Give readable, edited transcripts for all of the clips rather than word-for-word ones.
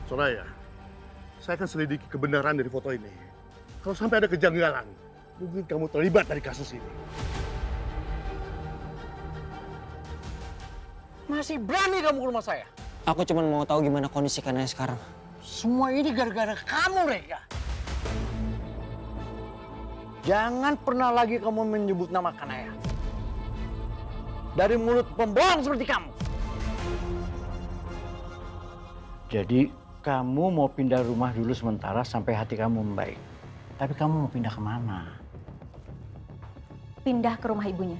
Soraya, saya akan selidiki kebenaran dari foto ini. Kalau sampai ada kejanggalan, mungkin kamu terlibat dari kasus ini. Masih berani kamu ke rumah saya? Aku cuma mau tahu gimana kondisi Kanaya sekarang. Semua ini gara-gara kamu, Reka. Jangan pernah lagi kamu menyebut nama Kanaya. Dari mulut pembohong seperti kamu. Jadi kamu mau pindah rumah dulu sementara sampai hati kamu membaik. Tapi kamu mau pindah kemana? Pindah ke rumah ibunya.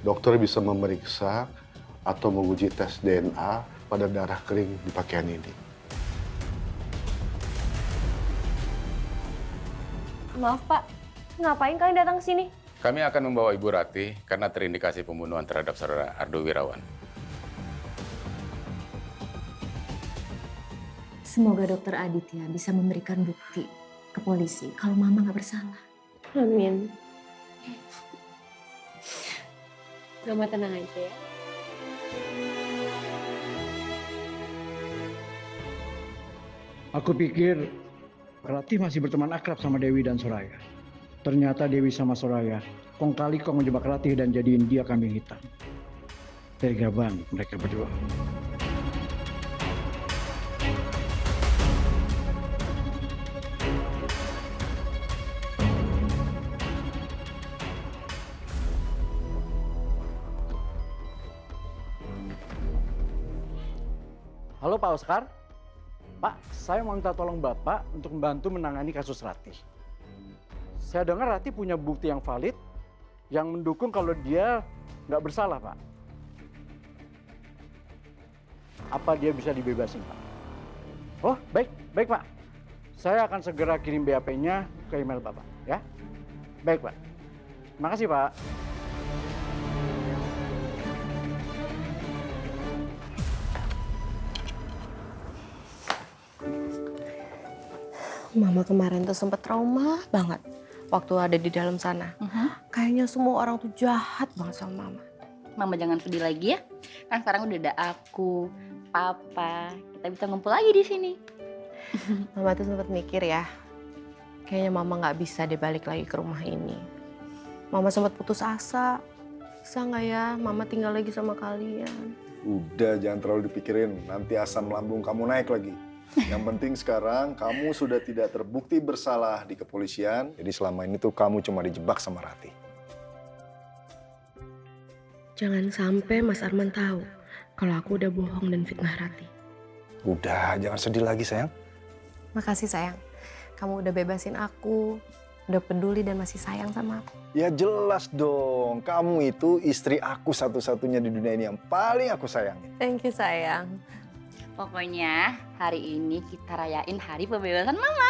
Dokter bisa memeriksa atau menguji tes DNA pada darah kering di pakaian ini. Maaf Pak, ngapain kalian datang ke sini? Kami akan membawa Ibu Ratih karena terindikasi pembunuhan terhadap saudara Ardo Wirawan. Semoga Dokter Aditya bisa memberikan bukti ke polisi kalau Mama nggak bersalah. Amin. Mama tenang aja ya. Aku pikir Ratih masih berteman akrab sama Dewi dan Soraya. Ternyata Dewi sama Soraya kong kali kong menjebak Ratih dan jadiin dia kambing hitam. Tega banget mereka berdua. Halo Pak Oscar. Pak, saya mau minta tolong Bapak untuk membantu menangani kasus Ratih. Saya dengar Ratih punya bukti yang valid yang mendukung kalau dia nggak bersalah, Pak. Apa dia bisa dibebasin, Pak? Oh, baik, baik Pak. Saya akan segera kirim BAP-nya ke email Bapak, ya. Baik, Pak. Terima kasih, Pak. Mama kemarin tuh sempet trauma banget waktu ada di dalam sana. Kayaknya semua orang tuh jahat banget sama Mama. Mama jangan sedih lagi ya. Kan sekarang udah ada aku, Papa. Kita bisa ngumpul lagi di sini. Mama tuh sempet mikir ya, kayaknya Mama nggak bisa deh balik lagi ke rumah ini. Mama sempet putus asa. Bisa nggak ya Mama tinggal lagi sama kalian? Udah, jangan terlalu dipikirin. Nanti asam lambung kamu naik lagi. Yang penting sekarang kamu sudah tidak terbukti bersalah di kepolisian. Jadi selama ini tuh kamu cuma dijebak sama Ratih. Jangan sampai Mas Arman tahu kalau aku udah bohong dan fitnah Ratih. Udah, jangan sedih lagi sayang. Makasih sayang, kamu udah bebasin aku, udah peduli dan masih sayang sama aku. Ya jelas dong, kamu itu istri aku satu-satunya di dunia ini yang paling aku sayangi. Thank you sayang. Pokoknya hari ini kita rayain hari pembebasan Mama.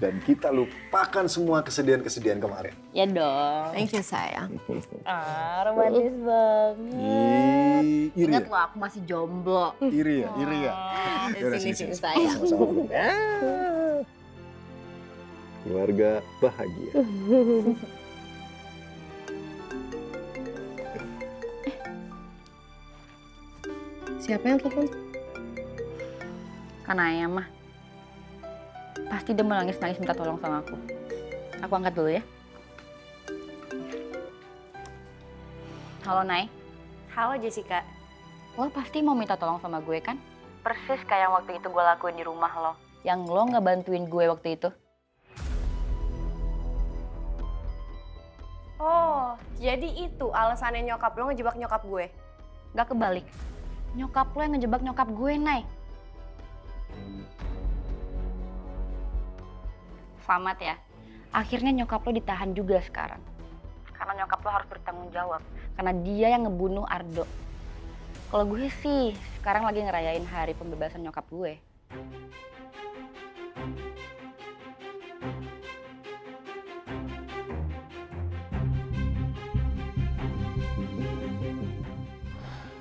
Dan kita lupakan semua kesedihan-kesedihan kemarin. Ya dong. Thank you sayang. Romantis banget. Iri Ingat ya? loh aku masih jomblo. Iri ya? Iri ya? Yaudah, Sini sayang. Sama-sama. Keluarga bahagia. Siapa yang telepon? Kanaya mah. Pasti dia menangis-nangis minta tolong sama aku. Aku angkat dulu ya. Halo Nay. Halo Jessica. Lo pasti mau minta tolong sama gue kan? Persis kayak yang waktu itu gue lakuin di rumah lo. Yang lo nggak bantuin gue waktu itu. Oh, jadi itu alasannya nyokap lo ngejebak nyokap gue? Gak kebalik. Nyokap lo yang ngejebak nyokap gue, Nay. Selamat ya. Akhirnya nyokap lo ditahan juga sekarang. Karena nyokap lo harus bertanggung jawab. Karena dia yang ngebunuh Ardo. Kalau gue sih sekarang lagi ngerayain hari pembebasan nyokap gue.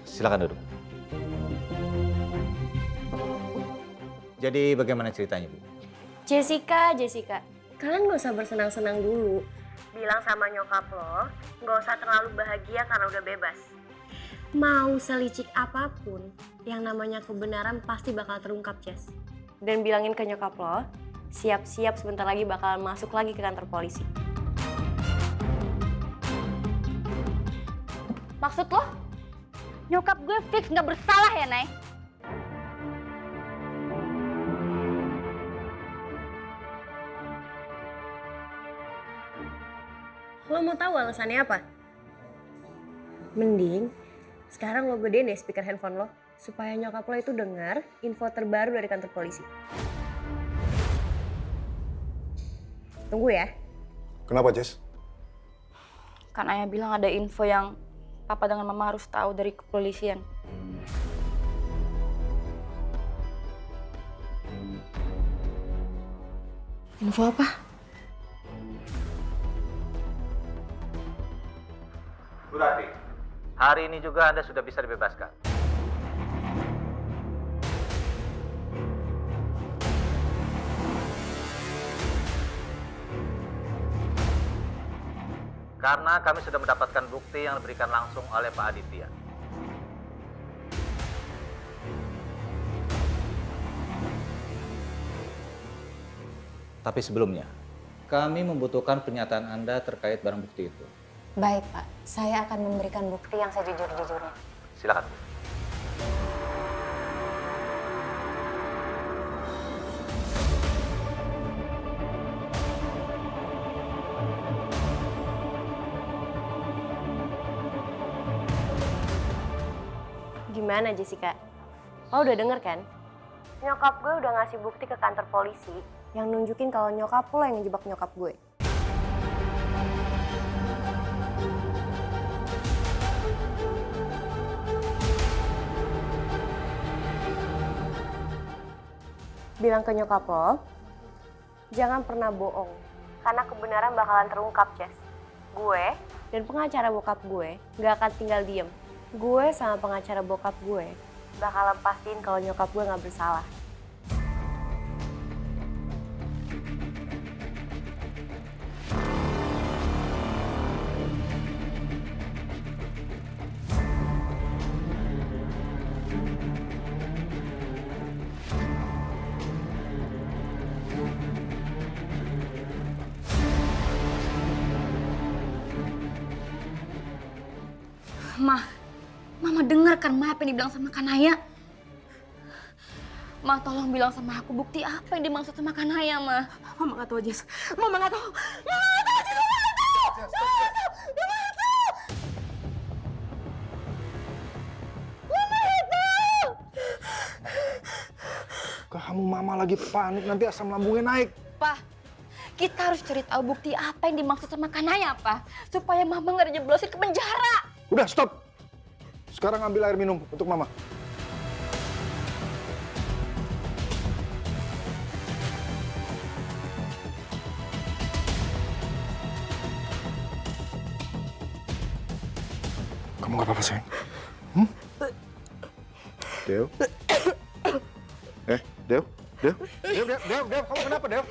Silakan duduk. Jadi bagaimana ceritanya, Bu? Jessica, kalian gak usah bersenang-senang dulu. Bilang sama nyokap lo, gak usah terlalu bahagia karena udah bebas. Mau selicik apapun, yang namanya kebenaran pasti bakal terungkap, Jess. Dan bilangin ke nyokap lo, siap-siap sebentar lagi bakalan masuk lagi ke kantor polisi. Maksud lo? Nyokap gue fix nggak bersalah ya, Nay? Lo mau tahu alasannya apa? Mending sekarang lo gedein deh speaker handphone lo supaya nyokap lo itu dengar info terbaru dari kantor polisi. Tunggu ya. Kenapa, Jess? Kan ayah bilang ada info yang papa dengan mama harus tahu dari kepolisian. Info apa? Bu Rati, hari ini juga Anda sudah bisa dibebaskan. Karena kami sudah mendapatkan bukti yang diberikan langsung oleh Pak Aditya. Tapi sebelumnya, kami membutuhkan pernyataan Anda terkait barang bukti itu. Baik, Pak. Saya akan memberikan bukti yang sejujur-jujurnya. Silakan. Gimana Jessica? Lo udah denger kan? Nyokap gue udah ngasih bukti ke kantor polisi yang nunjukin kalau nyokap lo yang ngejebak nyokap gue. Bilang ke nyokap lo, jangan pernah bohong, karena kebenaran bakalan terungkap, Jess. Gue dan pengacara bokap gue gak akan tinggal diem. Gue sama pengacara bokap gue bakalan pastiin kalau nyokap gue gak bersalah. Mama dengar kan Ma apa yang dibilang sama Kanaya? Ma, tolong bilang sama aku bukti apa yang dimaksud sama Kanaya, Ma. Mama nggak tahu, Jess. Mama nggak tahu. Mama nggak tahu, Jess. Mama nggak tahu. Mama nggak tahu. Mama nggak tahu. Mama nggak tahu. Kamu mama lagi panik, nanti asam lambungnya naik. Pa, kita harus cari tahu bukti apa yang dimaksud sama Kanaya, Pa. Supaya Mama nggak dijeblosin ke penjara. Udah, stop. Sekarang ambil air minum untuk mama. Kamu gak apa-apa, sayang? Dew? Dew? Dew, kamu kenapa, Dew?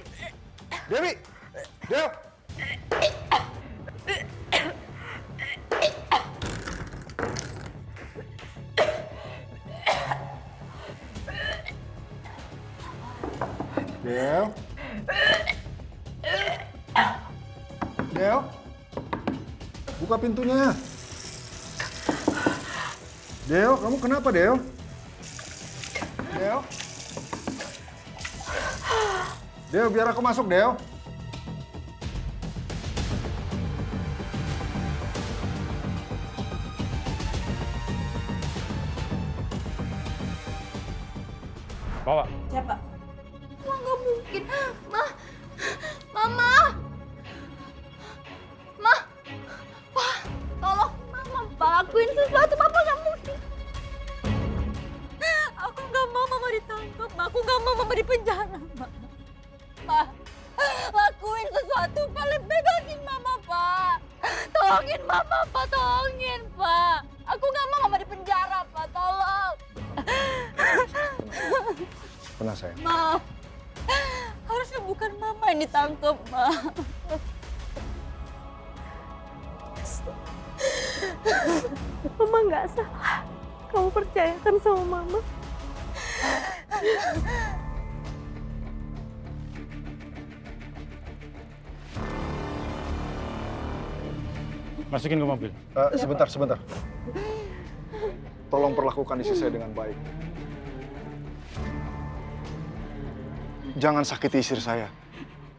Dewi! Dew! Dew? Dew? Buka pintunya. Dew, kamu kenapa, Dew? Dew? Dew, biar aku masuk, Dew. Bawa. Siapa? Ma, nggak mungkin. Mama! Ma! Pa, tolong Mama, Pa, lakuin sesuatu. Papa nggak mungkin. Aku nggak mau Mama ditangkap, Ma. Aku nggak mau Mama di penjara, Ma. Pa, lakuin sesuatu, Pa. Bebasin Mama, Pa. Tolongin Mama, Pa. Tolongin, Pa. Aku nggak mau Mama di penjara, Pa. Tolong. Tenang, sayang. Ma, harus bukan Mama yang ditangkap, Ma. Mama nggak salah. Kamu percayakan sama Mama. Masukin ke mobil. Sebentar. Tolong perlakukan istri saya dengan baik. Jangan sakiti istri saya.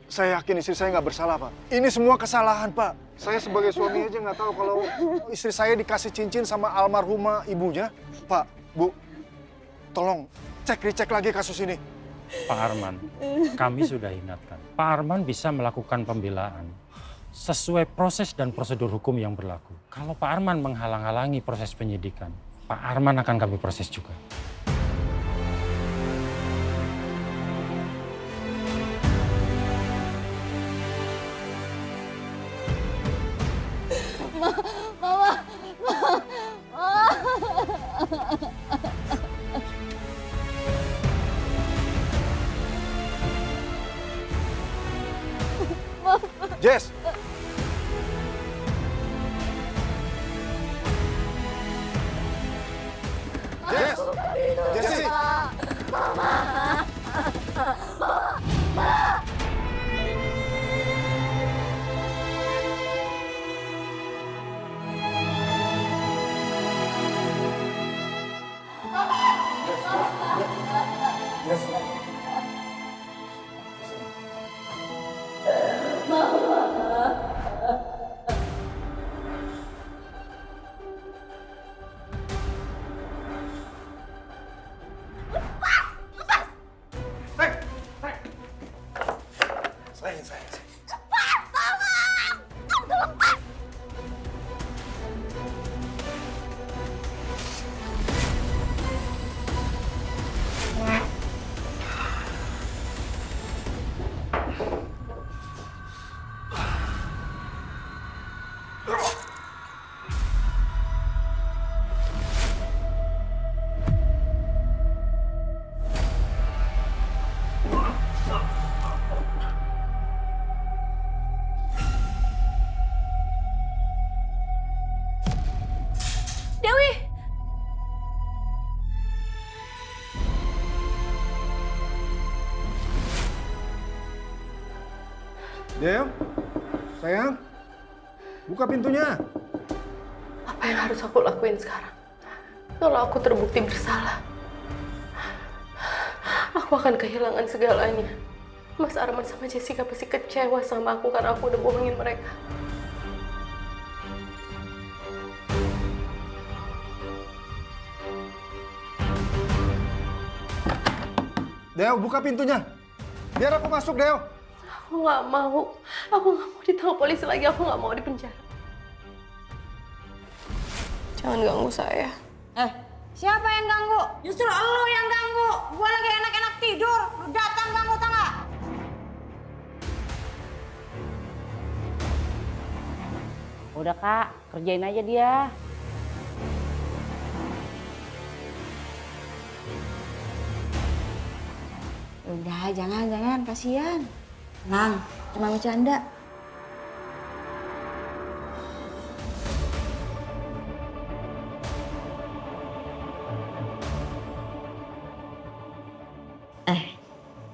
Saya yakin istri saya nggak bersalah, Pak. Ini semua kesalahan, Pak. Saya sebagai suami aja nggak tahu kalau istri saya dikasih cincin sama almarhumah ibunya. Pak, Bu, tolong dicek lagi kasus ini. Pak Arman, kami sudah ingatkan. Pak Arman bisa melakukan pembelaan sesuai proses dan prosedur hukum yang berlaku. Kalau Pak Arman menghalang-halangi proses penyidikan, Pak Arman akan kami proses juga. Jess! Jess! Jessie! Del, sayang, buka pintunya. Apa yang harus aku lakuin sekarang? Kalau aku terbukti bersalah, aku akan kehilangan segalanya. Mas Arman sama Jessica pasti kecewa sama aku karena aku udah bohongin mereka. Del, buka pintunya. Biar aku masuk, Del. Aku nggak mau ditangkap polisi lagi. Aku nggak mau di penjara. Jangan ganggu saya. Siapa yang ganggu? Justru lo yang ganggu. Gua lagi enak-enak tidur. Lu datang ganggu, tau nggak? Udah, Kak. Kerjain aja dia. Udah, jangan. Kasihan. Tenang, cuma bercanda.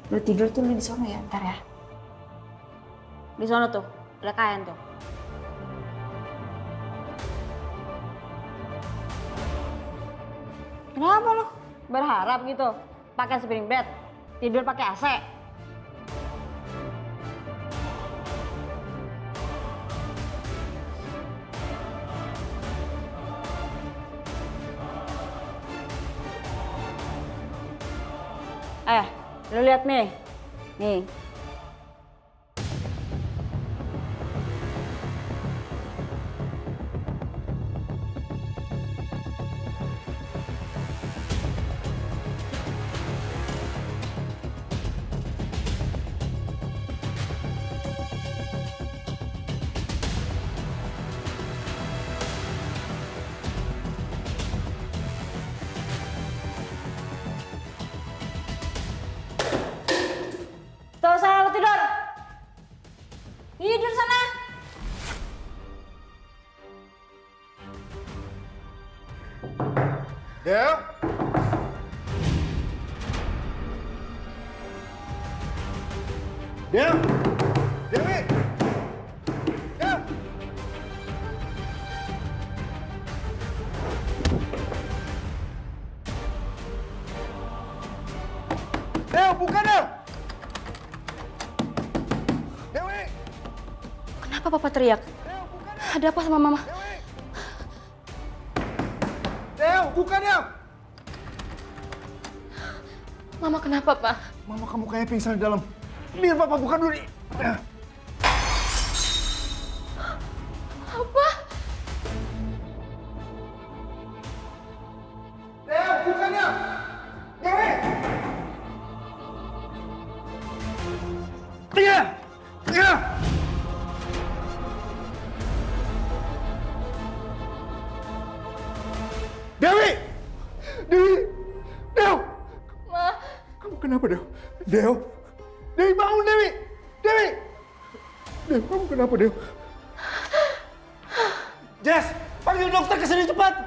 Lu tidur tuh lu di sono ya, ntar ya. Di sono tuh, ada kain tuh. Kenapa lu? Berharap gitu? Pakai spring bed? Tidur pakai AC? Lu lihat nih. Nih. Tuh Del! Dewi! Del! Del, buka Del! Dewi! Kenapa Papa teriak? Ada apa sama Mama? Del, buka Del! Mama kenapa, Pak? Mama kamu kayak pingsan di dalam. Biar Papa buka dulu nih. Apa? Del, buka Del! Dewi! Iya! Iya! Dewi! Dewi! Del! Ma. Kamu kenapa, Del? Del! Dewi bangun, Dewi! Dewi! Dewi, kamu kenapa, Del? Jess! Panggil dokter ke sini cepat!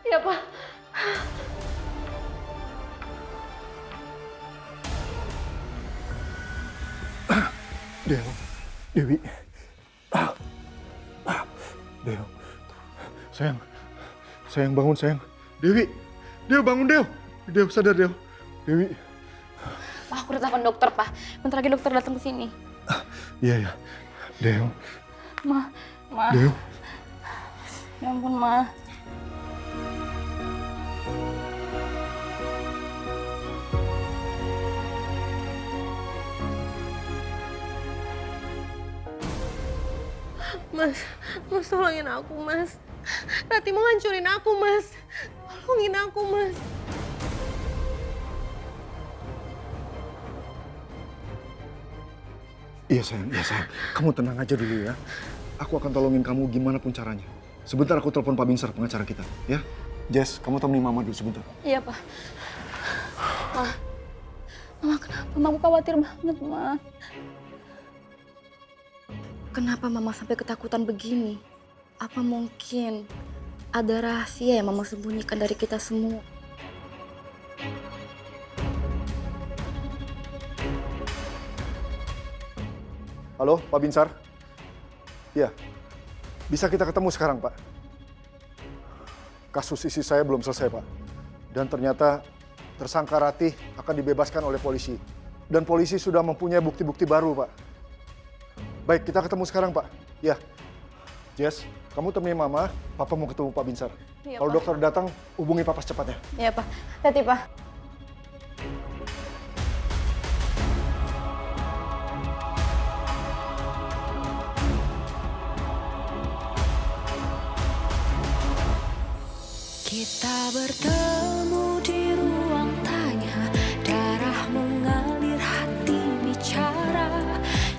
Iya, Pak. Del, Dewi. Del. Sayang bangun, sayang. Dewi, Del bangun, Del. Del, sadar, Del. Dewi. Pak, aku udah telepon dokter, Pak. Bentar lagi dokter datang ke sini. Iya, ya. Del. Ma. Del. Ya ampun, Ma. Mas tolongin aku, Mas. Rati mau ngancurin aku, Mas. Tolongin aku, Mas. Iya, sayang. Kamu tenang aja dulu ya. Aku akan tolongin kamu gimana pun caranya. Sebentar aku telepon Pak Binsar, pengacara kita. Ya? Jess, kamu temenin Mama dulu sebentar. Iya, Pak. Ma. Mama kenapa? Mama khawatir banget, Ma. Kenapa Mama sampai ketakutan begini? Apa mungkin ada rahasia yang Mama sembunyikan dari kita semua? Halo, Pak Binsar? Iya. Bisa kita ketemu sekarang, Pak? Kasus istri saya belum selesai, Pak. Dan ternyata tersangka Ratih akan dibebaskan oleh polisi. Dan polisi sudah mempunyai bukti-bukti baru, Pak. Baik, kita ketemu sekarang, Pak. Ya. Jess, kamu temenin Mama. Papa mau ketemu Pak Binsar. Iya, Kalau Pak. dokter datang, hubungi Papa secepatnya. Iya, Pak. Hati, Pak. Kita bertemu di ruang tanya, darah mengalir, hati bicara.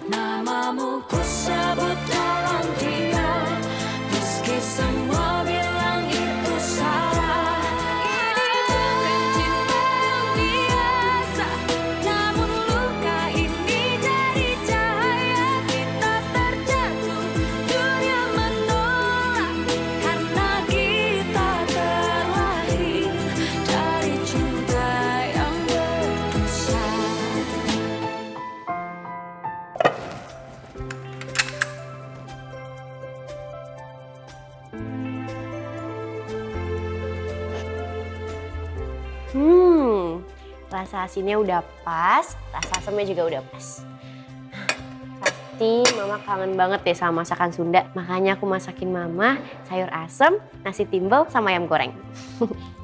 Namamu ku sebut dalam diam, meski semua bilang itu salah. Ini bukan cinta yang biasa, namun luka ini jadi cahaya. Kita terjatuh, dunia menolak, karena kita terlahir dari cinta yang berdosa. Rasa asinnya udah pas, rasa asamnya juga udah pas. Pasti Mama kangen banget deh sama masakan Sunda. Makanya aku masakin Mama sayur asem, nasi timbel, sama ayam goreng.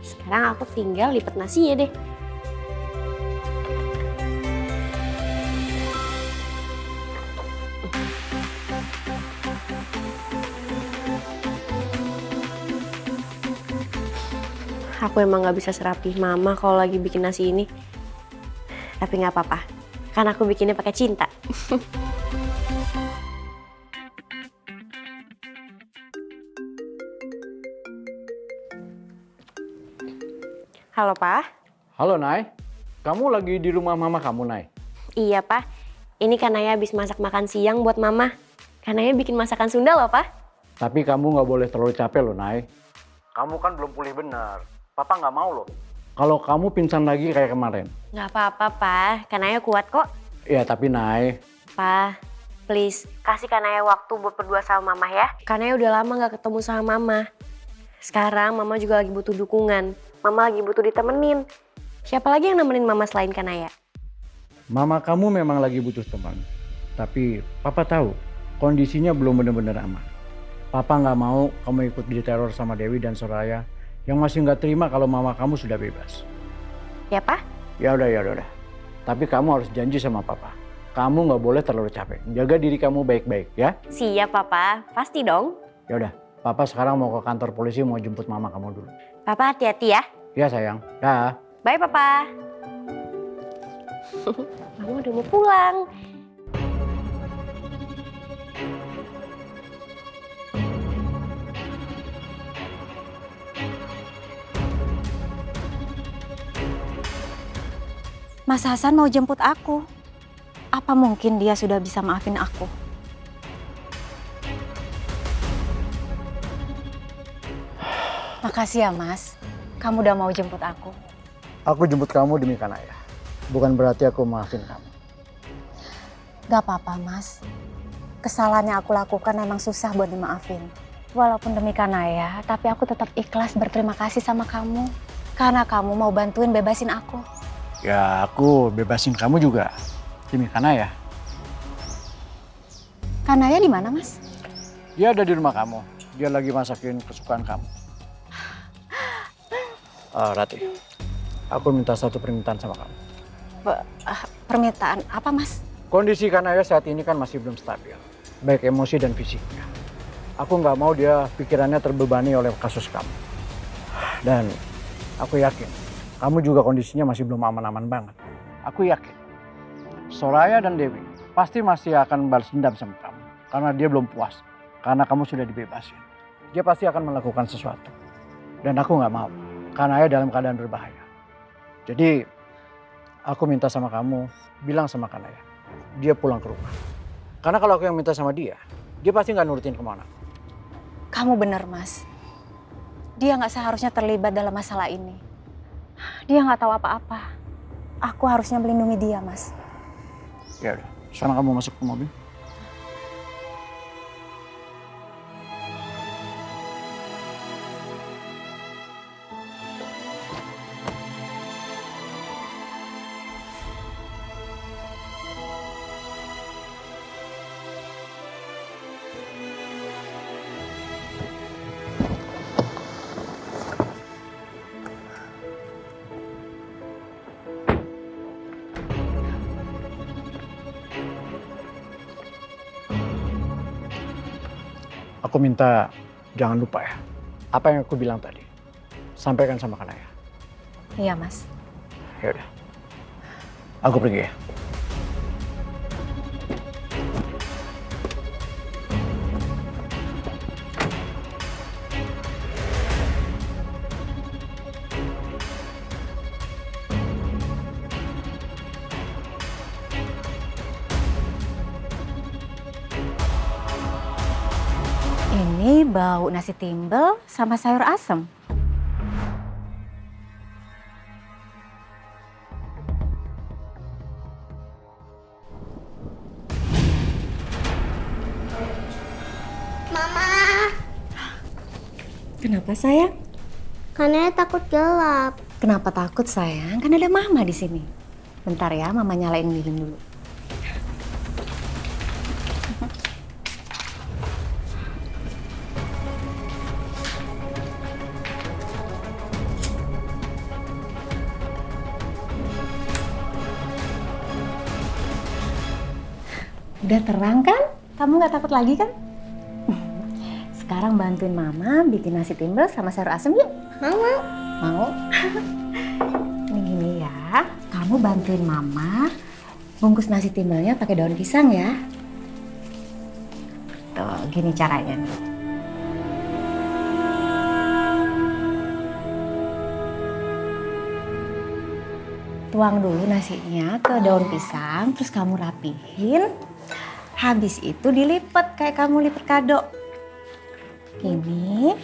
Sekarang aku tinggal lipet nasinya deh. Aku emang gak bisa serapih Mama kalau lagi bikin nasi ini. Tapi gak apa-apa, kan aku bikinnya pakai cinta. Halo, Pak. Halo, Nay. Kamu lagi di rumah mama kamu, Nay? Iya, Pak. Ini Kanaya habis masak makan siang buat Mama. Kanaya bikin masakan Sunda loh, Pak. Tapi kamu nggak boleh terlalu capek loh, Nay. Kamu kan belum pulih benar. Papa nggak mau loh. Kalau kamu pingsan lagi kayak kemarin. Nggak apa-apa, Pak. Kanaya kuat kok. Ya tapi Nay, Pa, please kasih Kanaya waktu buat berdua sama Mama ya. Kanaya udah lama gak ketemu sama Mama. Sekarang Mama juga lagi butuh dukungan. Mama lagi butuh ditemenin. Siapa lagi yang nemenin Mama selain Kanaya? mama kamu memang lagi butuh teman. Tapi papa tahu kondisinya belum benar-benar aman. Papa nggak mau kamu ikut diteror sama Dewi dan Soraya yang masih nggak terima kalau mama kamu sudah bebas. Ya, Pa? Ya udah. Tapi kamu harus janji sama papa. Kamu nggak boleh terlalu capek. Jaga diri kamu baik-baik ya. Siap, Papa. Pasti dong. Ya udah, papa sekarang mau ke kantor polisi mau jemput mama kamu dulu. Papa hati-hati ya. Ya sayang. Dah. Bye, Papa. Mama udah mau pulang. Mas Hasan mau jemput aku. Apa mungkin dia sudah bisa maafin aku? Makasih ya Mas, kamu udah mau jemput aku. Aku jemput kamu demi Kanaya. Bukan berarti aku maafin kamu. Gak apa-apa Mas, kesalahan yang aku lakukan emang susah buat dimaafin. Walaupun demi Kanaya, tapi aku tetap ikhlas berterima kasih sama kamu. Karena kamu mau bantuin bebasin aku. Ya aku bebasin kamu juga demi Kanaya. Kanaya di mana Mas? Dia ada di rumah kamu. Dia lagi masakin kesukaan kamu. Rati, aku minta satu permintaan sama kamu. Permintaan apa Mas? Kondisi Kanaya saat ini kan masih belum stabil, baik emosi dan fisiknya. Aku nggak mau dia pikirannya terbebani oleh kasus kamu. Dan aku yakin kamu juga kondisinya masih belum aman-aman banget. Aku yakin Soraya dan Dewi pasti masih akan balas dendam sama kamu. Karena dia belum puas. Karena kamu sudah dibebasin. Dia pasti akan melakukan sesuatu. Dan aku nggak mau. Kanaya dalam keadaan berbahaya. Jadi aku minta sama kamu, bilang sama Kanaya. Dia pulang ke rumah. Karena kalau aku yang minta sama dia pasti nggak nurutin kemana. Kamu benar Mas. Dia nggak seharusnya terlibat dalam masalah ini. Dia nggak tahu apa-apa. Aku harusnya melindungi dia, Mas. Ya udah, sekarang kamu masuk ke mobil. Aku minta jangan lupa ya, apa yang aku bilang tadi. Sampaikan sama Kanaya. Iya, Mas. Ya udah. Aku pergi ya. Ini bau nasi timbel sama sayur asem. Mama, Kenapa sayang? Kanaya takut gelap. Kenapa takut sayang? Kan ada mama di sini. Bentar ya, mama nyalain lilin dulu. Udah terang kan? Kamu nggak takut lagi kan? Sekarang bantuin mama bikin nasi timbel sama sayur asem yuk. Mau. Mau? Ini gini ya, kamu bantuin mama bungkus nasi timbelnya pakai daun pisang ya. Tuh, gini caranya nih. Tuang dulu nasinya ke daun pisang, terus kamu rapihin. Habis itu dilipat kayak kamu lipat kado. Ini.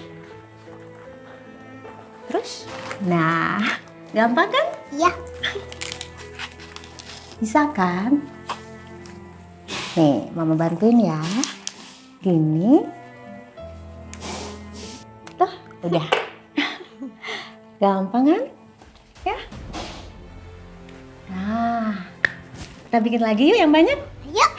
Terus, nah, gampang kan? Iya. Bisa kan? Nih, Mama bantuin ya. Gini. Tuh, udah. Gampang kan? Ya. Nah, kita bikin lagi yuk yang banyak. Yuk.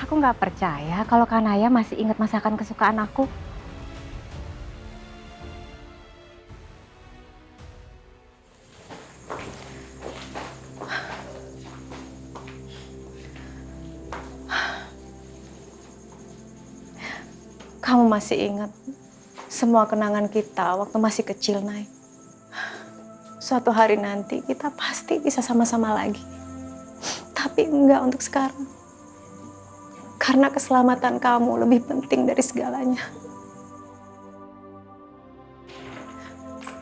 Aku nggak percaya kalau Kanaya masih ingat masakan kesukaan aku. Kamu masih ingat semua kenangan kita waktu masih kecil, Nay. Suatu hari nanti kita pasti bisa sama-sama lagi. Tapi enggak untuk sekarang. Karena keselamatan kamu lebih penting dari segalanya.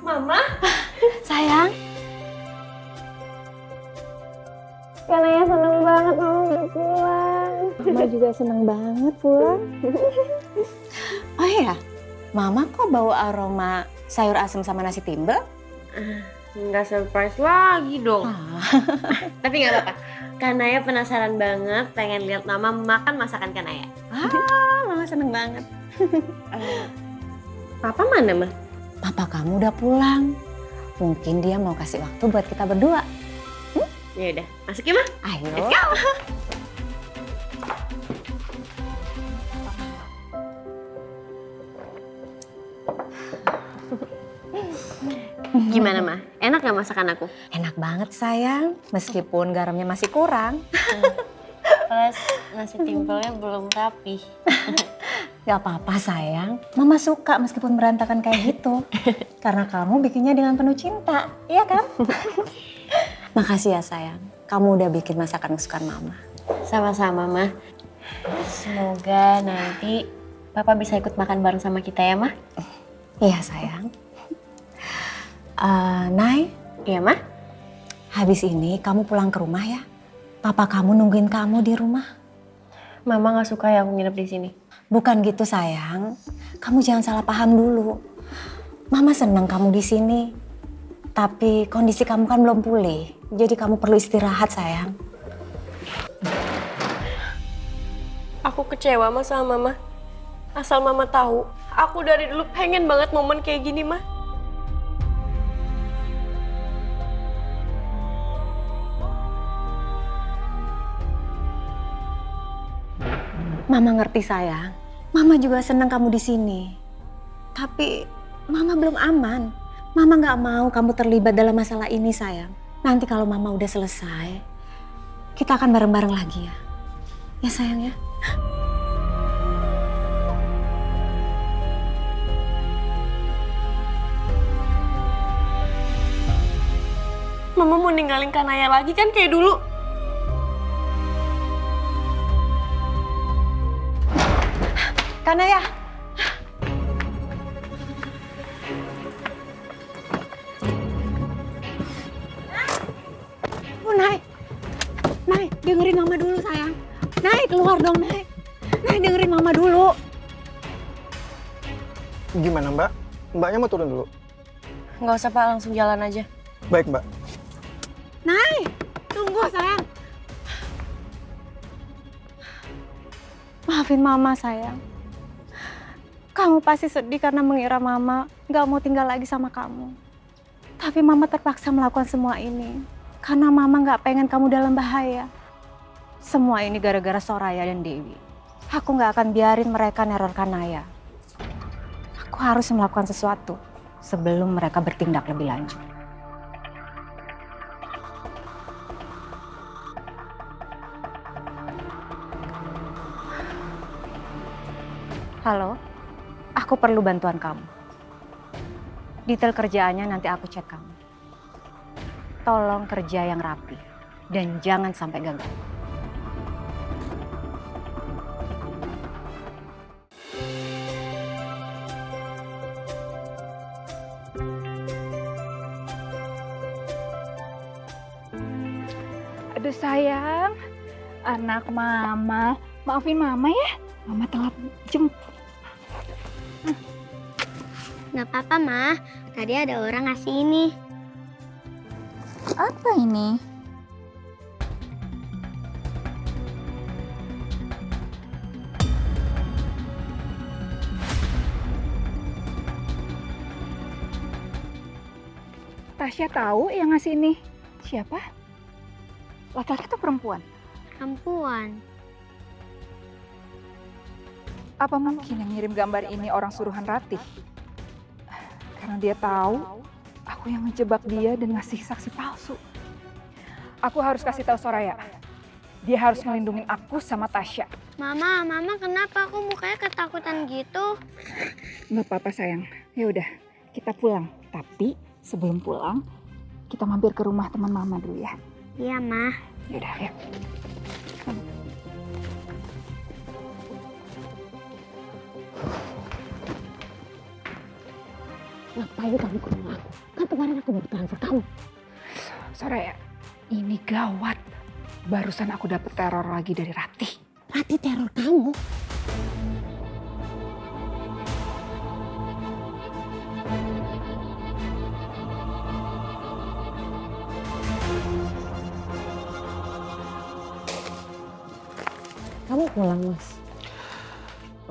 Mama, Sayang, Kanaya seneng banget Mama udah pulang. Mama juga seneng banget pulang. Oh iya, Mama kok bau aroma sayur asem sama nasi timbel? Nggak surprise lagi dong. Tapi nggak apa-apa. Kanaya penasaran banget, pengen lihat Mama makan masakan Kanaya. Mama seneng banget. Papa mana, Ma? Papa kamu udah pulang. Mungkin dia mau kasih waktu buat kita berdua. Ya udah, masuk ya, Ma. Ayo. Let's go. Gimana, Ma? Enak gak masakan aku? Enak banget sayang, meskipun garamnya masih kurang. Plus nasi timpelnya belum rapi. Gak apa-apa sayang, Mama suka meskipun berantakan kayak gitu. Karena kamu bikinnya dengan penuh cinta, iya kan? Makasih ya sayang, kamu udah bikin masakan kesukaan Mama. Sama-sama, Ma. Semoga nanti Papa bisa ikut makan bareng sama kita ya, Ma. Iya sayang. Nay. Iya, Ma. Habis ini kamu pulang ke rumah ya. Papa kamu nungguin kamu di rumah. Mama gak suka ya aku nginep di sini. Bukan gitu sayang. Kamu jangan salah paham dulu. Mama senang kamu di sini. Tapi kondisi kamu kan belum pulih. Jadi kamu perlu istirahat sayang. Aku kecewa Ma sama Mama. Asal Mama tahu, aku dari dulu pengen banget momen kayak gini, Ma. Mama ngerti sayang. Mama juga senang kamu di sini. Tapi Mama belum aman. Mama nggak mau kamu terlibat dalam masalah ini sayang. Nanti kalau Mama udah selesai, kita akan bareng-bareng lagi ya. Ya sayang ya. Mama mau ninggalin Kanaya lagi kan kayak dulu. Kanaya. Nay. Nay, dengerin Mama dulu sayang. Nay, keluar dong Nay. Nay, dengerin Mama dulu. Gimana Mbak? Mbaknya mau turun dulu? Nggak usah Pak, langsung jalan aja. Baik Mbak. Nay, tunggu sayang. Maafin Mama sayang. Kamu pasti sedih karena mengira Mama gak mau tinggal lagi sama kamu. Tapi Mama terpaksa melakukan semua ini karena Mama gak pengen kamu dalam bahaya. Semua ini gara-gara Soraya dan Dewi. Aku gak akan biarin mereka neror Kanaya. Aku harus melakukan sesuatu sebelum mereka bertindak lebih lanjut. Halo? Aku perlu bantuan kamu. Detail kerjaannya nanti aku cek kamu. Tolong kerja yang rapi dan jangan sampai gagal. Aduh sayang, anak Mama. Maafin Mama ya, Mama telat jemput. Nggak apa-apa, Ma. Tadi ada orang ngasih ini. Apa ini? Tasya tahu yang ngasih ini. Siapa? Laki-laki atau perempuan? Perempuan. Apa mungkin yang ngirim gambar ini orang suruhan Ratih? Karena dia tahu aku yang ngejebak dia dan ngasih saksi palsu. Aku harus kasih tahu Soraya. Dia harus ngelindungin aku sama Tasya. Mama kenapa aku mukanya ketakutan gitu? Nggak apa-apa sayang. Ya udah, kita pulang. Tapi sebelum pulang, kita mampir ke rumah teman Mama dulu ya. Iya, Ma. Yaudah, ya. Ngapain kamu ke rumah aku? Kan kemarin aku mau transfer kamu. Soraya, ini gawat. Barusan aku dapet teror lagi dari Ratih. Ratih teror kamu? Kamu pulang, Mas?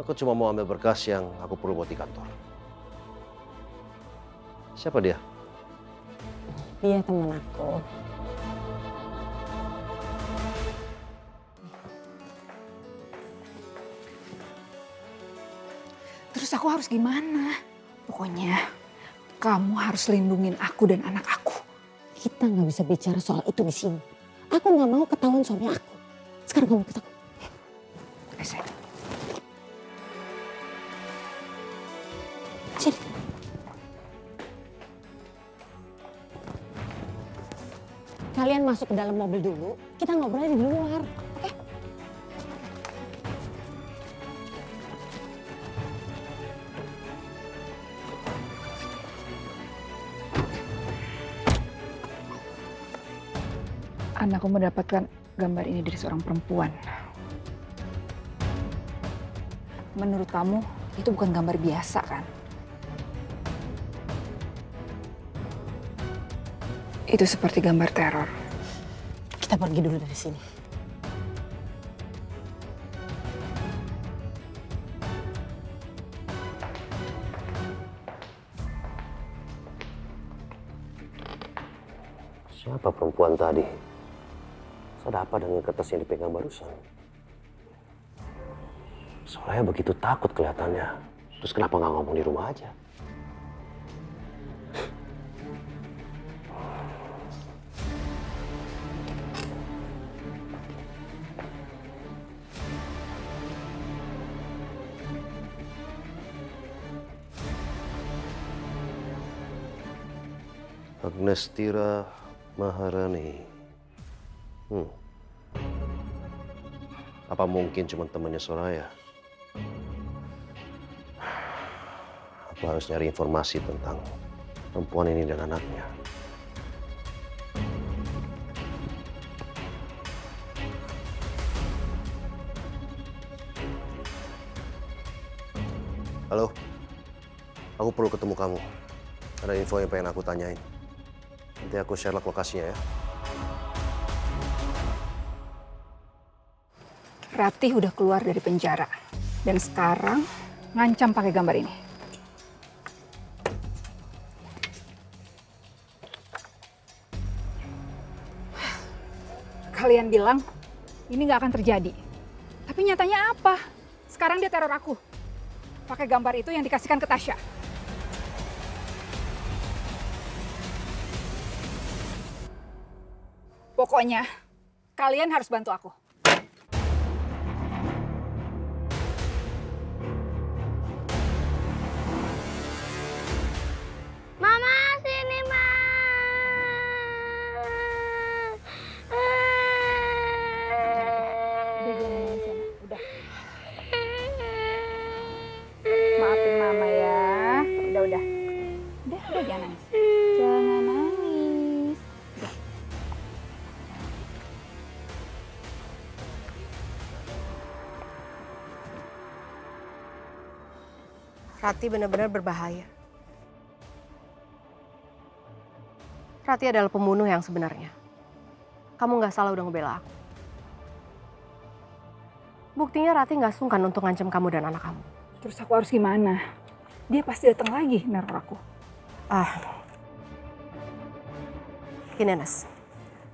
Aku cuma mau ambil berkas yang aku perlu buat di kantor. Siapa dia? Dia teman aku. Terus aku harus gimana? Pokoknya kamu harus lindungin aku dan anak aku. Kita nggak bisa bicara soal itu di sini. Aku nggak mau ketahuan suami aku. Sekarang kamu ikut aku. Sini. Kalian masuk ke dalam mobil dulu. Kita ngobrolnya di luar. Oke? Anakku mendapatkan gambar ini dari seorang perempuan. Menurut kamu, itu bukan gambar biasa kan? Itu seperti gambar teror. Kita pergi dulu dari sini. Siapa perempuan tadi? Ada apa dengan kertas yang dipegang barusan? Soraya begitu takut kelihatannya. Terus kenapa nggak ngomong di rumah aja? Agnes Tira Maharani. Apa mungkin cuma temannya Soraya? Aku harus nyari informasi tentang perempuan ini dan anaknya. Halo, aku perlu ketemu kamu. Ada info yang pengen aku tanyain. Nanti aku share lokasinya ya. Ratih udah keluar dari penjara. Dan sekarang ngancam pakai gambar ini. Kalian bilang ini nggak akan terjadi. Tapi nyatanya apa? Sekarang dia teror aku. Pakai gambar itu yang dikasihkan ke Tasya. Pokoknya kalian harus bantu aku. Mama, sini, Ma. Udah. Maafin Mama ya. Udah. Udah jangan nangis. Jangan nangis. Udah. Ratih benar-benar berbahaya. Rati adalah pembunuh yang sebenarnya. Kamu nggak salah udah ngebela aku. Buktinya Rati nggak sungkan untuk ngancam kamu dan anak kamu. Terus aku harus gimana? Dia pasti datang lagi neror aku. Gini Nes,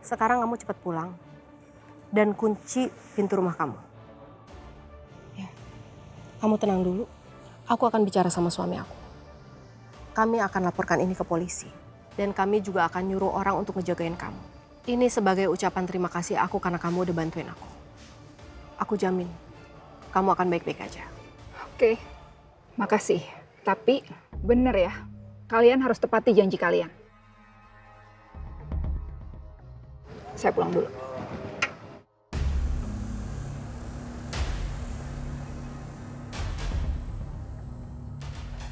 sekarang kamu cepat pulang dan kunci pintu rumah kamu. Ya. Kamu tenang dulu, aku akan bicara sama suami aku. Kami akan laporkan ini ke polisi dan kami juga akan nyuruh orang untuk ngejagain kamu. Ini sebagai ucapan terima kasih aku karena kamu udah bantuin aku. Aku jamin, kamu akan baik-baik aja. Oke, makasih. Tapi bener ya, kalian harus tepati janji kalian. Saya pulang dulu.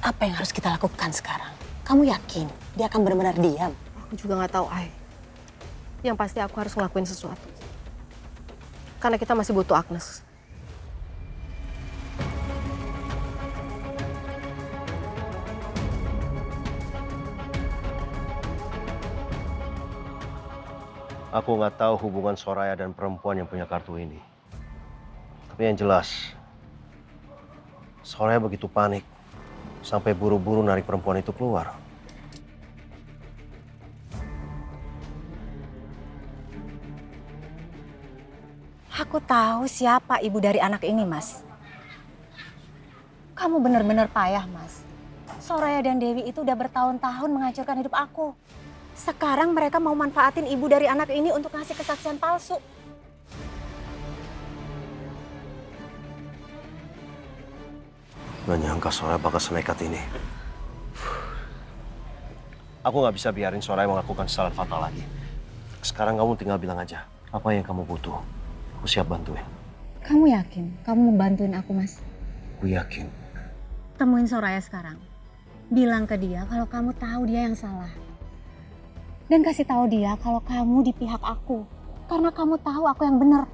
Apa yang harus kita lakukan sekarang? Kamu yakin dia akan benar-benar diam? Aku juga nggak tahu, Ai. Yang pasti aku harus ngelakuin sesuatu. Karena kita masih butuh Agnes. Aku nggak tahu hubungan Soraya dan perempuan yang punya kartu ini. Tapi yang jelas, Soraya begitu panik sampai buru-buru narik perempuan itu keluar. Aku tahu siapa ibu dari anak ini, Mas. Kamu benar-benar payah, Mas. Soraya dan Dewi itu udah bertahun-tahun menghancurkan hidup aku. Sekarang mereka mau manfaatin ibu dari anak ini untuk ngasih kesaksian palsu. Gak nyangka Soraya bakal senekat ini. Aku nggak bisa biarin Soraya melakukan kesalahan fatal lagi. Sekarang kamu tinggal bilang aja apa yang kamu butuh. Aku siap bantuin. Kamu yakin kamu mau bantuin aku, Mas? Aku yakin. Temuin Soraya sekarang. Bilang ke dia kalau kamu tahu dia yang salah. Dan kasih tahu dia kalau kamu di pihak aku. Karena kamu tahu aku yang benar.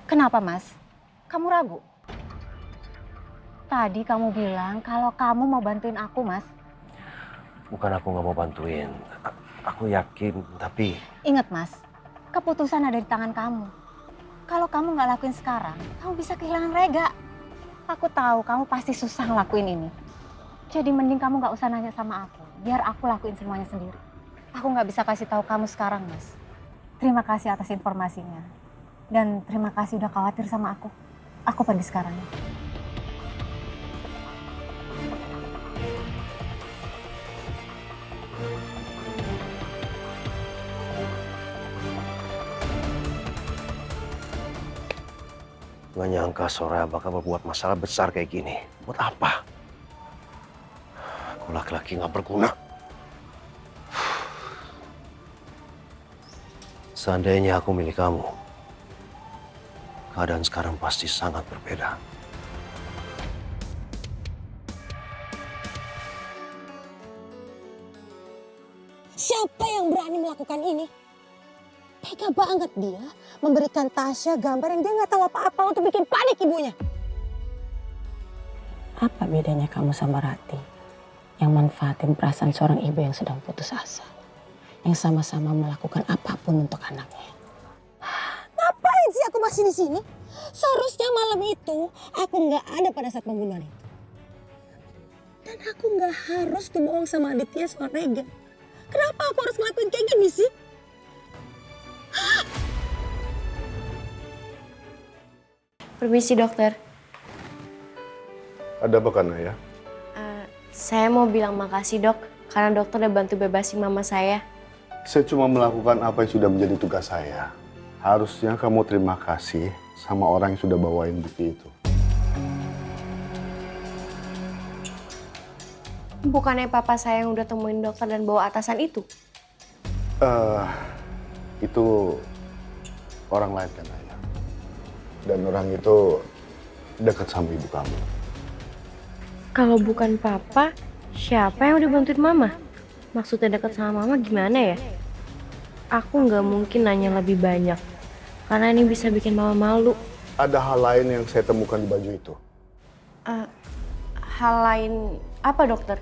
Kenapa, Mas? Kamu ragu? Tadi kamu bilang kalau kamu mau bantuin aku, Mas. Bukan aku nggak mau bantuin. Aku yakin, tapi... Ingat, Mas. Keputusan ada di tangan kamu. Kalau kamu nggak lakuin sekarang, kamu bisa kehilangan Rega. Aku tahu kamu pasti susah ngelakuin ini. Jadi mending kamu nggak usah nanya sama aku. Biar aku lakuin semuanya sendiri. Aku nggak bisa kasih tahu kamu sekarang, Mas. Terima kasih atas informasinya. Dan terima kasih udah khawatir sama aku. Aku pergi sekarang. Gak nyangka Soraya bakal berbuat masalah besar kayak gini. Buat apa? Aku laki-laki gak berguna. Seandainya aku milik kamu, keadaan sekarang pasti sangat berbeda. Siapa yang berani melakukan ini? Tega banget dia memberikan Tasya gambar yang dia nggak tahu apa-apa untuk bikin panik ibunya. Apa bedanya kamu sama Rati yang manfaatin perasaan seorang ibu yang sedang putus asa, yang sama-sama melakukan apapun untuk anaknya? Ngapain sih aku masih di sini? Seharusnya malam itu aku nggak ada pada saat pembunuhan itu. Dan aku nggak harus ngomong sama Aditya soal Rega. Kenapa aku harus ngelakuin kayak gini sih? Permisi dokter. Ada apa kan ya? Saya mau bilang makasih dok, karena dokter udah bantu bebasin mama saya. Saya cuma melakukan apa yang sudah menjadi tugas saya. Harusnya kamu terima kasih sama orang yang sudah bawain bukti itu. Bukannya papa saya yang udah temuin dokter dan bawa atasan itu? Itu orang lain kan ayah. Dan orang itu dekat sama ibu kamu. Kalau bukan papa, siapa yang udah bantuin mama? Maksudnya dekat sama mama gimana ya? Aku nggak mungkin nanya lebih banyak, karena ini bisa bikin mama malu. Ada hal lain yang saya temukan di baju itu. Hal lain apa, dokter?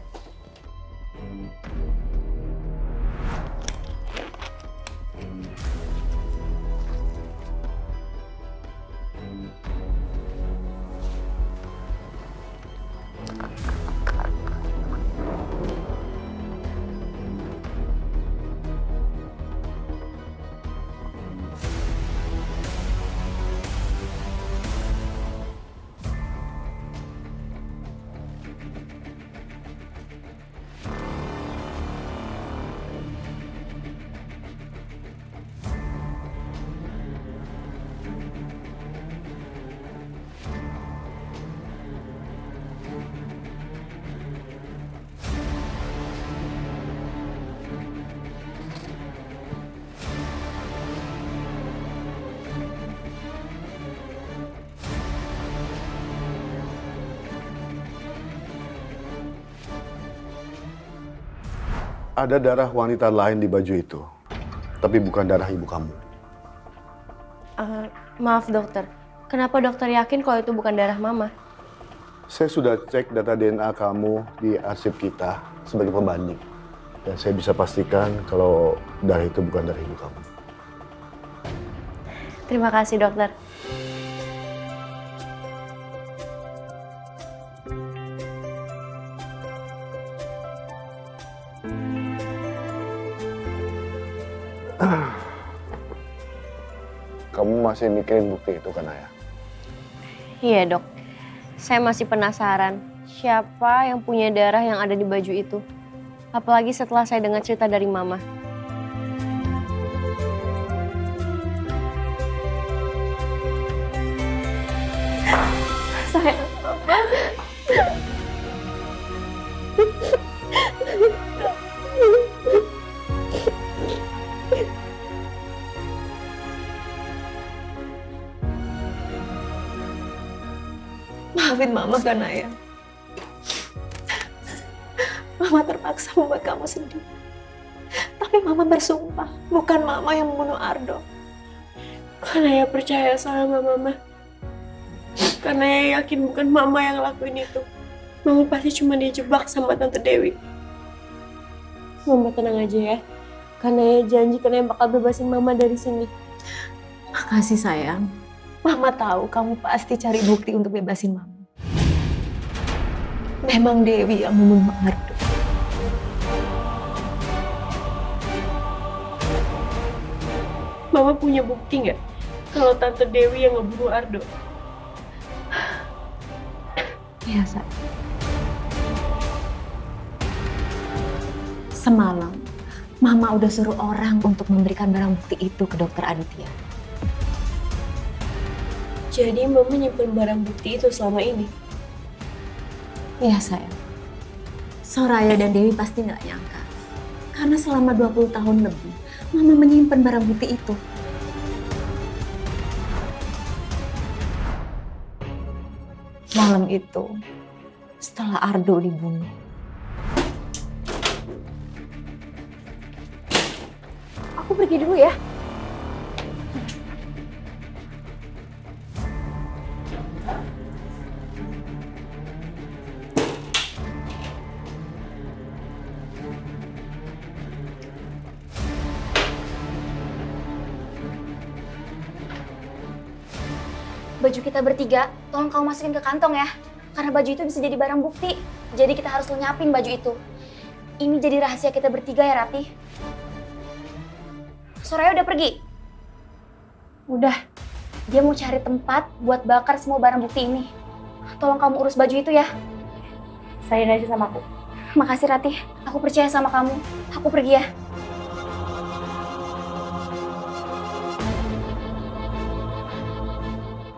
Ada darah wanita lain di baju itu, tapi bukan darah ibu kamu. Maaf dokter, kenapa dokter yakin kalau itu bukan darah mama? Saya sudah cek data DNA kamu di arsip kita sebagai pembanding. Dan saya bisa pastikan kalau darah itu bukan darah ibu kamu. Terima kasih dokter. Kamu masih mikirin bukti itu kan, Ayah? Iya dok, saya masih penasaran siapa yang punya darah yang ada di baju itu. Apalagi setelah saya dengar cerita dari mama. Sayang, maafin mama kan Ayah. Mama terpaksa membuat kamu sedih. Tapi mama bersumpah bukan mama yang membunuh Ardo. Karena Ayah percaya sama mama. Karena Ayah yakin bukan mama yang lakuin itu. Mama pasti cuma dijebak sama Tante Dewi. Mama tenang aja ya. Karena Ayah janji karena Ayah bakal bebasin mama dari sini. Makasih sayang. Mama tahu kamu pasti cari bukti untuk bebasin mama. Memang Dewi yang membunuh Ardo. Mama punya bukti nggak kalau Tante Dewi yang ngebunuh Ardo? Iya, Sa. Semalam, Mama udah suruh orang untuk memberikan barang bukti itu ke Dokter Aditya. Jadi Mama nyimpen barang bukti itu selama ini? Iya, sayang. Soraya dan Dewi pasti nggak nyangka. Karena selama 20 tahun lebih, Mama menyimpan barang bukti itu. Malam itu, setelah Ardo dibunuh, aku pergi dulu ya. Baju kita bertiga, tolong kamu masukin ke kantong ya. Karena baju itu bisa jadi barang bukti. Jadi kita harus lenyapin baju itu. Ini jadi rahasia kita bertiga ya, Ratih. Soraya udah pergi? Udah. Dia mau cari tempat buat bakar semua barang bukti ini. Tolong kamu urus baju itu ya. Serahin aja sama aku. Makasih, Ratih. Aku percaya sama kamu. Aku pergi ya.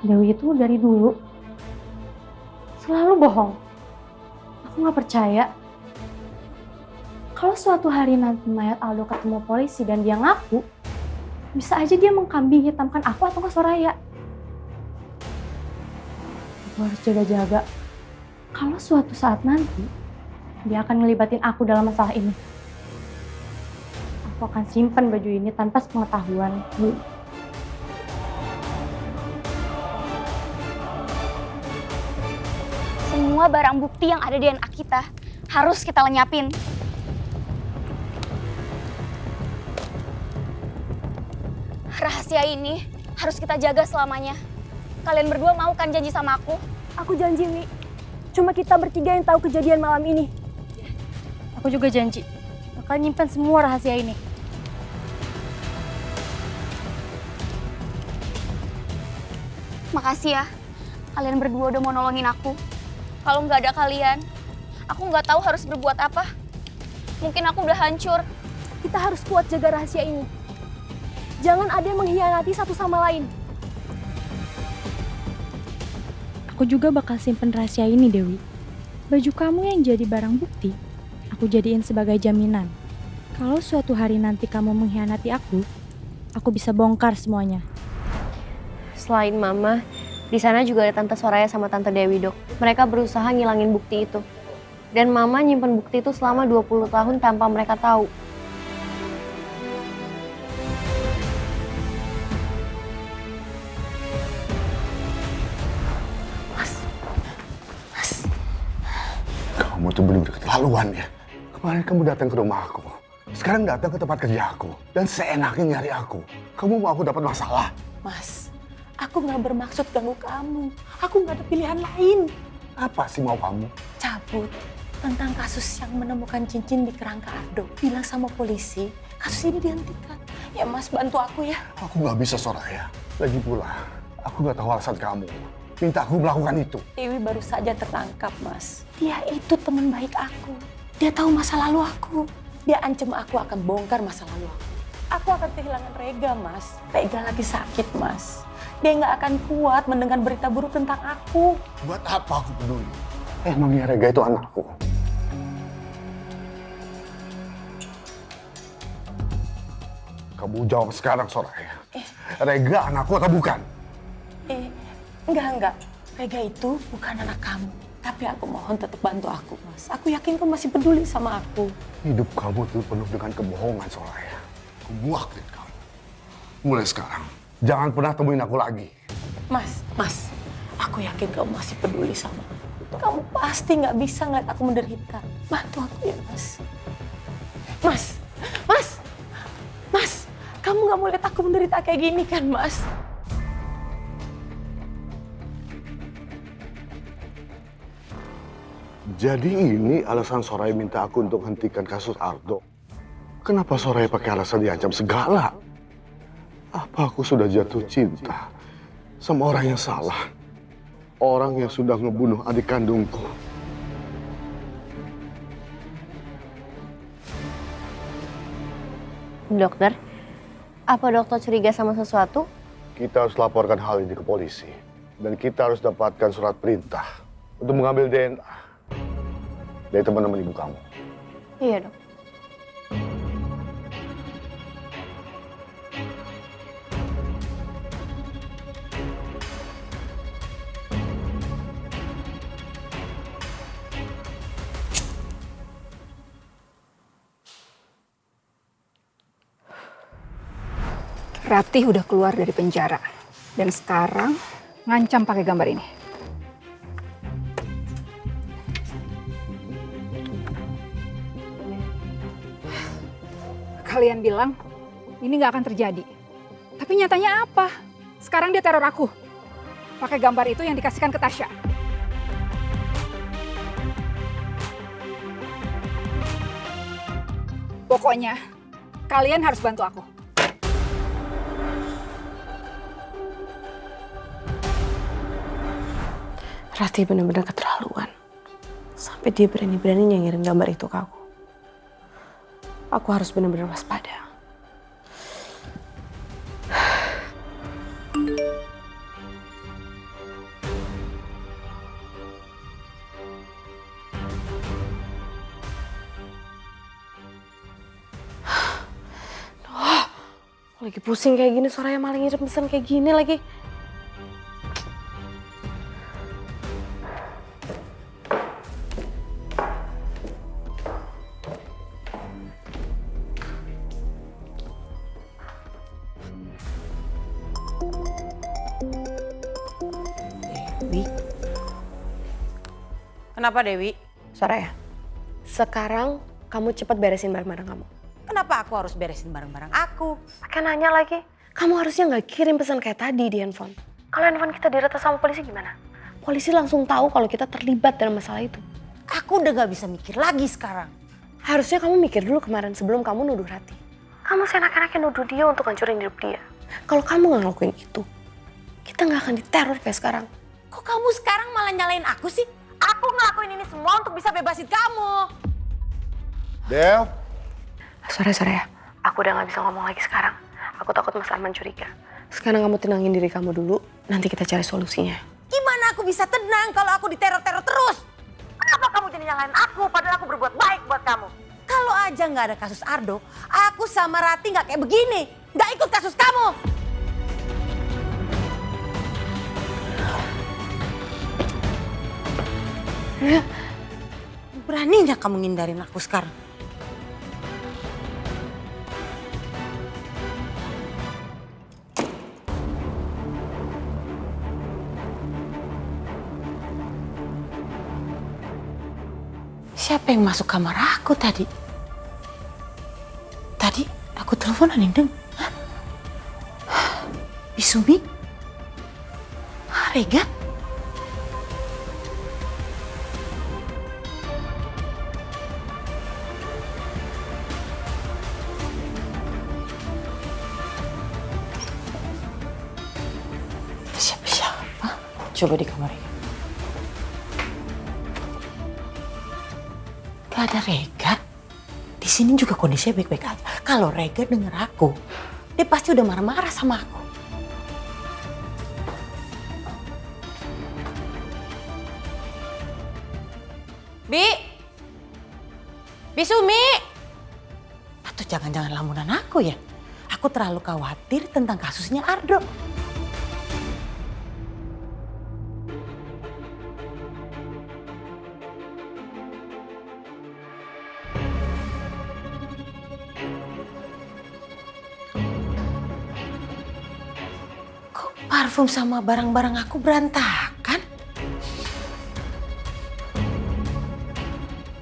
Dewi itu dari dulu selalu bohong. Aku gak percaya. Kalau suatu hari nanti mayat Aldo ketemu polisi dan dia ngaku, bisa aja dia mengkambing hitamkan aku atau nggak Soraya. Aku harus jaga-jaga. Kalau suatu saat nanti dia akan ngelibatin aku dalam masalah ini, aku akan simpan baju ini tanpa sepengetahuan. Semua barang bukti yang ada di DNA kita harus kita lenyapin. Rahasia ini harus kita jaga selamanya. Kalian berdua mau kan janji sama aku? Aku janji, Wi. Cuma kita bertiga yang tahu kejadian malam ini. Aku juga janji bakal nyimpen semua rahasia ini. Makasih ya, kalian berdua udah mau nolongin aku. Kalau nggak ada kalian, aku nggak tahu harus berbuat apa. Mungkin aku udah hancur. Kita harus kuat jaga rahasia ini. Jangan ada yang mengkhianati satu sama lain. Aku juga bakal simpen rahasia ini, Dewi. Baju kamu yang jadi barang bukti, aku jadiin sebagai jaminan. Kalau suatu hari nanti kamu mengkhianati aku bisa bongkar semuanya. Selain Mama, di sana juga ada Tante Soraya sama Tante Dewi, Dok. Mereka berusaha ngilangin bukti itu. Dan Mama nyimpen bukti itu selama 20 tahun tanpa mereka tahu. Kamu tuh bener-bener keterlaluan ya. Kemarin kamu datang ke rumah aku. Sekarang datang ke tempat kerja aku. Dan seenaknya nyari aku. Kamu mau aku dapat masalah? Mas, aku nggak bermaksud ganggu kamu. Aku nggak ada pilihan lain. Apa sih mau kamu? Cabut tentang kasus yang menemukan cincin di kerangka Ardo. Bilang sama polisi, kasus ini dihentikan. Ya Mas, bantu aku ya. Aku nggak bisa, Soraya. Lagi pula, aku nggak tahu alasan kamu. Minta aku melakukan itu. Dewi baru saja tertangkap, Mas. Dia itu teman baik aku. Dia tahu masa lalu aku. Dia ancam aku akan bongkar masa lalu aku. Aku akan kehilangan Rega, Mas. Rega lagi sakit, Mas. Dia nggak akan kuat mendengar berita buruk tentang aku. Buat apa aku peduli? Emangnya Rega itu anakku? Kamu jawab sekarang, Soraya. Rega anakku atau bukan? Enggak. Rega itu bukan anak kamu. Tapi aku mohon tetap bantu aku, Mas. Aku yakin kamu masih peduli sama aku. Hidup kamu tuh penuh dengan kebohongan, Soraya. Aku muak dengan kamu. Mulai sekarang, jangan pernah temuin aku lagi. Mas, aku yakin kamu masih peduli sama aku. Kamu pasti nggak bisa ngeliat aku menderita. Bantu aku ya, Mas. Mas, kamu nggak mau lihat aku menderita kayak gini kan, Mas? Jadi ini alasan Soraya minta aku untuk hentikan kasus Ardo. Kenapa Soraya pakai alasan diancam segala? Apa aku sudah jatuh cinta sama orang yang salah? Orang yang sudah ngebunuh adik kandungku. Dokter, apa dokter curiga sama sesuatu? Kita harus laporkan hal ini ke polisi. Dan kita harus dapatkan surat perintah untuk mengambil DNA dari teman-teman ibu kamu. Iya, Dok. Ratih udah keluar dari penjara. Dan sekarang ngancam pakai gambar ini. Kalian bilang ini nggak akan terjadi. Tapi nyatanya apa? Sekarang dia teror aku. Pakai gambar itu yang dikasihkan ke Tasya. Pokoknya kalian harus bantu aku. Ratih benar-benar keterlaluan. Sampai dia berani-beraninya ngirim gambar itu ke aku. Aku harus benar-benar waspada. Lagi pusing kayak gini, Soraya malah ngirim pesan kayak gini lagi. Kenapa Dewi? Soraya, sekarang kamu cepat beresin barang-barang kamu. Kenapa aku harus beresin barang-barang aku? Pakai nanya lagi. Kamu harusnya nggak kirim pesan kayak tadi di handphone. Kalau handphone kita diretas sama polisi gimana? Polisi langsung tahu kalau kita terlibat dalam masalah itu. Aku udah gak bisa mikir lagi sekarang. Harusnya kamu mikir dulu kemarin sebelum kamu nuduh Rati. Kamu seenak-enaknya nuduh dia untuk hancurin hidup dia. Kalau kamu nggak ngelakuin itu, kita nggak akan diteror kayak sekarang. Kok kamu sekarang malah nyalain aku sih? Aku ngelakuin ini semua untuk bisa bebasin kamu. Del. Soraya, aku udah nggak bisa ngomong lagi sekarang. Aku takut Mas Arman curiga. Sekarang kamu tenangin diri kamu dulu, nanti kita cari solusinya. Gimana aku bisa tenang kalau aku diteror-teror terus? Kenapa kamu jadi nyalain aku padahal aku berbuat baik buat kamu? Kalau aja nggak ada kasus Ardo, aku sama Rati nggak kayak begini. Nggak ikut kasus kamu. Beraninya kamu ngindarin aku sekarang. Siapa yang masuk kamar aku tadi? Tadi aku telepon Anindeng. Bisumi? Rega? Siapa? Coba di kamar ini. Gak ada Rega. Di sini juga kondisinya baik-baik aja. Kalau Rega denger aku, dia pasti udah marah-marah sama aku. Bisumi. Atau jangan-jangan lamunan aku ya? Aku terlalu khawatir tentang kasusnya Ardo. Parfum sama barang-barang aku berantakan.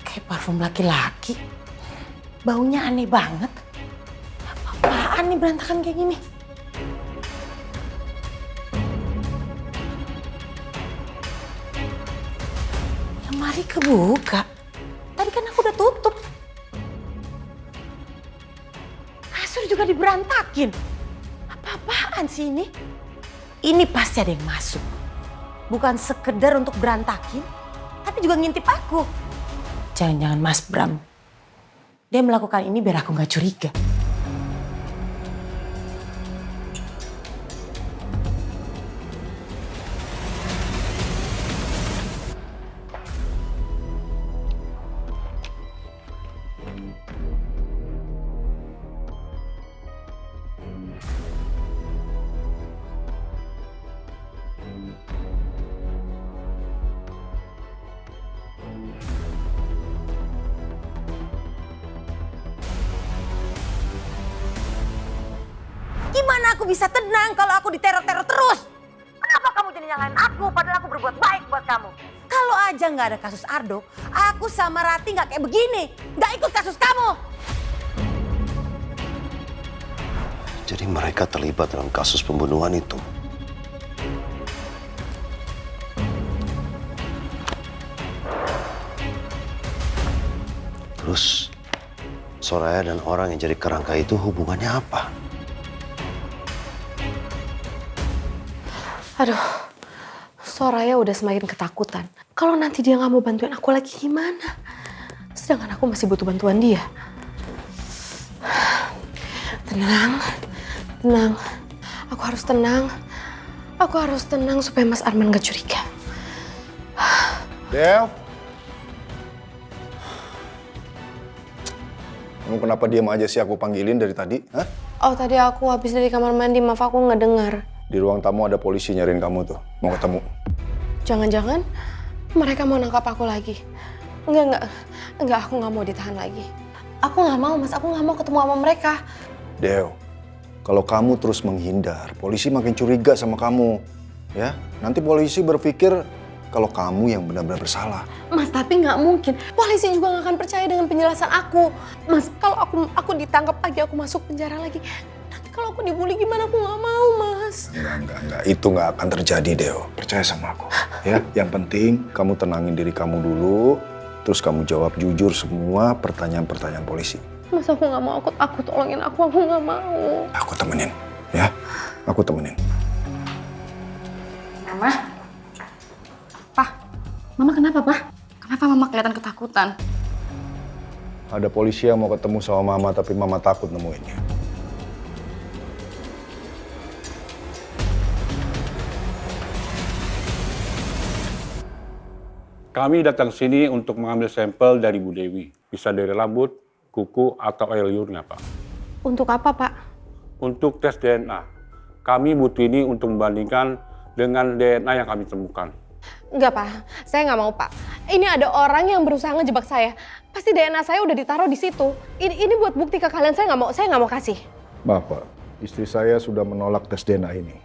Kayak parfum laki-laki. Baunya aneh banget. Apaan nih berantakan kayak gini? Lemari kebuka. Tadi kan aku udah tutup. Kasur juga diberantakin. Apa-apaan sih ini? Ini pasti ada yang masuk. Bukan sekedar untuk berantakin, tapi juga ngintip aku. Jangan-jangan Mas Bram. Dia melakukan ini biar aku gak curiga. Gimana aku bisa tenang kalau aku diteror-teror terus? Kenapa kamu jadi nyalain aku padahal aku berbuat baik buat kamu? Kalau aja nggak ada kasus Ardo, aku sama Rati nggak kayak begini. Nggak ikut kasus kamu. Jadi mereka terlibat dalam kasus pembunuhan itu. Terus Soraya dan orang yang jadi kerangka itu hubungannya apa? Aduh, Soraya udah semakin ketakutan. Kalau nanti dia nggak mau bantuin aku lagi gimana? Sedangkan aku masih butuh bantuan dia. Tenang, tenang. Aku harus tenang. Aku harus tenang supaya Mas Arman gak curiga. Del. Kamu kenapa diam aja sih aku panggilin dari tadi? Hah? Oh, tadi aku habis dari kamar mandi, maaf aku nggak dengar. Di ruang tamu ada polisi nyariin kamu tuh, mau ketemu. Jangan-jangan mereka mau nangkap aku lagi. Enggak, aku nggak mau ditahan lagi. Aku nggak mau, Mas, aku nggak mau ketemu sama mereka. Del, kalau kamu terus menghindar, polisi makin curiga sama kamu. Ya, nanti polisi berpikir kalau kamu yang benar-benar bersalah. Mas, tapi nggak mungkin. Polisi juga nggak akan percaya dengan penjelasan aku. Mas, kalau aku ditangkap lagi, aku masuk penjara lagi. Nanti kalau aku dibully gimana? Aku nggak mau, Mas. Enggak. Itu nggak akan terjadi, Deo. Percaya sama aku. Ya, yang penting kamu tenangin diri kamu dulu. Terus kamu jawab jujur semua pertanyaan-pertanyaan polisi. Mas, aku nggak mau. Aku tolongin aku nggak mau. Aku temenin, ya. Aku temenin. Mama? Mama kenapa, Pak? Kenapa Mama kelihatan ketakutan? Ada polisi yang mau ketemu sama Mama, tapi Mama takut nemuinnya. Kami datang sini untuk mengambil sampel dari Bu Dewi. Bisa dari rambut, kuku, atau air liurnya, Pak. Untuk apa, Pak? Untuk tes DNA. Kami butuh ini untuk membandingkan dengan DNA yang kami temukan. Enggak, Pak. Saya nggak mau, Pak. Ini ada orang yang berusaha ngejebak saya. Pasti DNA saya udah ditaruh di situ. Ini buat bukti ke kalian. Saya nggak mau kasih. Maaf, Pak. Istri saya sudah menolak tes DNA ini.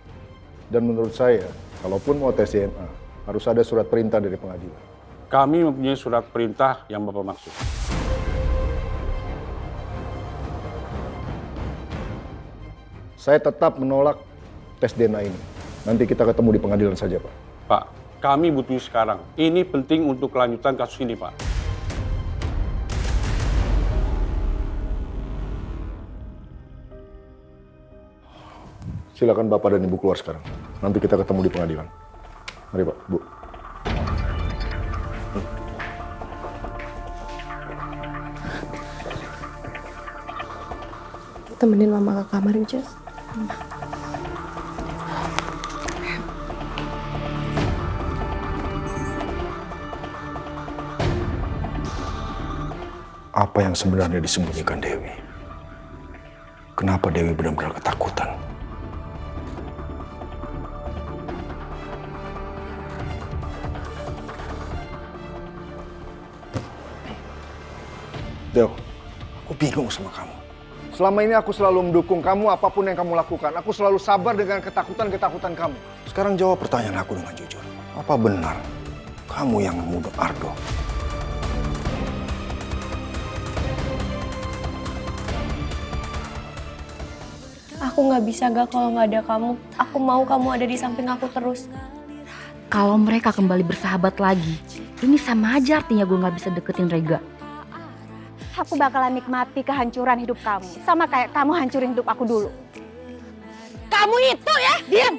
Dan menurut saya, kalaupun mau tes DNA, harus ada surat perintah dari pengadilan. Kami mempunyai surat perintah yang Bapak maksud. Saya tetap menolak tes DNA ini. Nanti kita ketemu di pengadilan saja, Pak. Pak, kami butuh sekarang. Ini penting untuk kelanjutan kasus ini, Pak. Silakan Bapak dan Ibu keluar sekarang. Nanti kita ketemu di pengadilan. Mari, Pak, Bu. Temenin Mama ke kamar, Jess. Apa yang sebenarnya disembunyikan Dewi? Kenapa Dewi benar-benar ketakutan? Deo, aku bingung sama kamu. Selama ini aku selalu mendukung kamu apapun yang kamu lakukan. Aku selalu sabar dengan ketakutan-ketakutan kamu. Sekarang jawab pertanyaan aku dengan jujur. Apa benar kamu yang membunuh Ardo? Aku nggak bisa gak kalau nggak ada kamu. Aku mau kamu ada di samping aku terus. Kalau mereka kembali bersahabat lagi, ini sama aja artinya gue nggak bisa deketin Rega. Aku bakalan nikmati kehancuran hidup kamu. Sama kayak kamu hancurin hidup aku dulu. Kamu itu ya, diam.